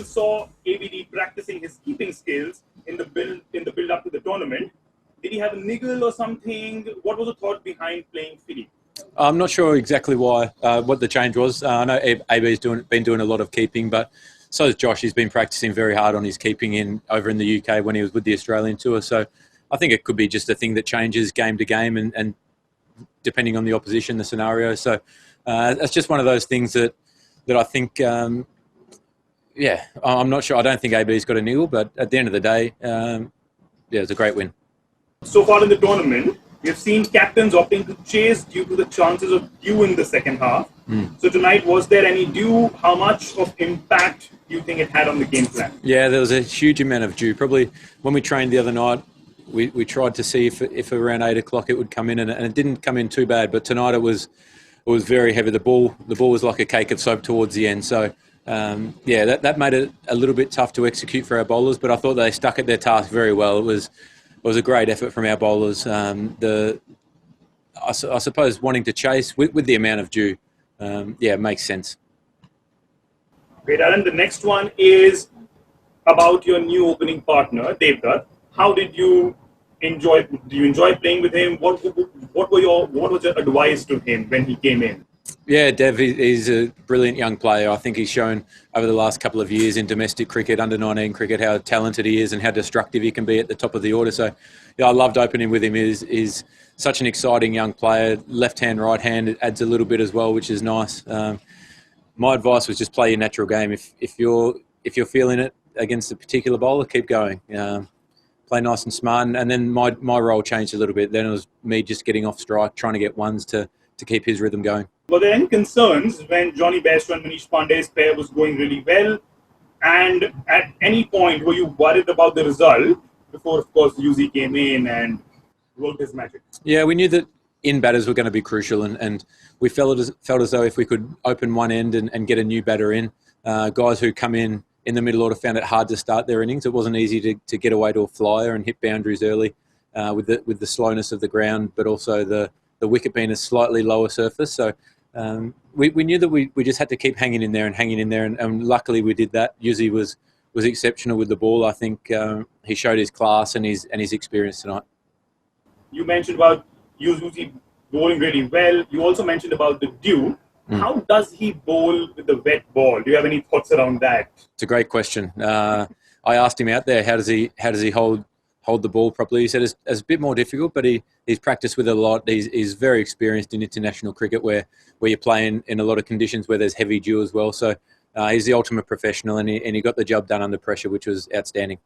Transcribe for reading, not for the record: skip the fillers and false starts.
also saw ABD practicing his keeping skills in the build up to the tournament. Did he have a niggle or something? What was the thought behind playing Philly? I'm not sure exactly why, what the change was. I know AB's been doing a lot of keeping, but so has Josh. He's been practicing very hard on his keeping over in the UK when he was with the Australian tour. So I think it could be just a thing that changes game to game and depending on the opposition, the scenario. So it's just one of those things that I think, I'm not sure. I don't think AB's got a niggle, but at the end of the day, it's a great win. So far in the tournament, we have seen captains opting to chase due to the chances of dew in the second half. So tonight, was there any dew? How much of impact do you think it had on the game plan? Yeah, there was a huge amount of dew. Probably when we trained the other night, we tried to see if around 8 o'clock it would come in, and it didn't come in too bad. But tonight it was very heavy. The ball was like a cake of soap towards the end. So that made it a little bit tough to execute for our bowlers. But I thought they stuck at their task very well. It was a great effort from our bowlers. I suppose wanting to chase with the amount of dew, it makes sense. Great, Aaron. The next one is about your new opening partner, Devdutt. How did you enjoy? Do you enjoy playing with him? What was your advice to him when he came in? Yeah, Dev, he's a brilliant young player. I think he's shown over the last couple of years in domestic cricket, under-19 cricket, how talented he is and how destructive he can be at the top of the order. So, I loved opening with him. He's such an exciting young player. Left hand, right hand, it adds a little bit as well, which is nice. My advice was just play your natural game. If you're feeling it against a particular bowler, keep going. Play nice and smart. And then my role changed a little bit. Then it was me just getting off strike, trying to get ones to keep his rhythm going. Were there any concerns when Johnny Bairstow and Manish Pandey's pair was going really well? And at any point, were you worried about the result before, of course, Yuzi came in and worked his magic? Yeah, we knew that in batters were going to be crucial, and we felt as though if we could open one end and get a new batter in, guys who come in the middle order found it hard to start their innings. It wasn't easy to get away to a flyer and hit boundaries early with the slowness of the ground, but also the wicket being a slightly lower surface. So we knew that we just had to keep hanging in there, and luckily we did that. Yuzi was exceptional with the ball. I think he showed his class and his experience tonight. You mentioned about Yuzi bowling really well. You also mentioned about the dew. How does he bowl with the wet ball? Do you have any thoughts around that? It's a great question. I asked him out there, how does he hold the ball properly? He said it's a bit more difficult, but he's practiced with it a lot. He's very experienced in international cricket where you're playing in a lot of conditions where there's heavy dew as well. So he's the ultimate professional, and he got the job done under pressure, which was outstanding.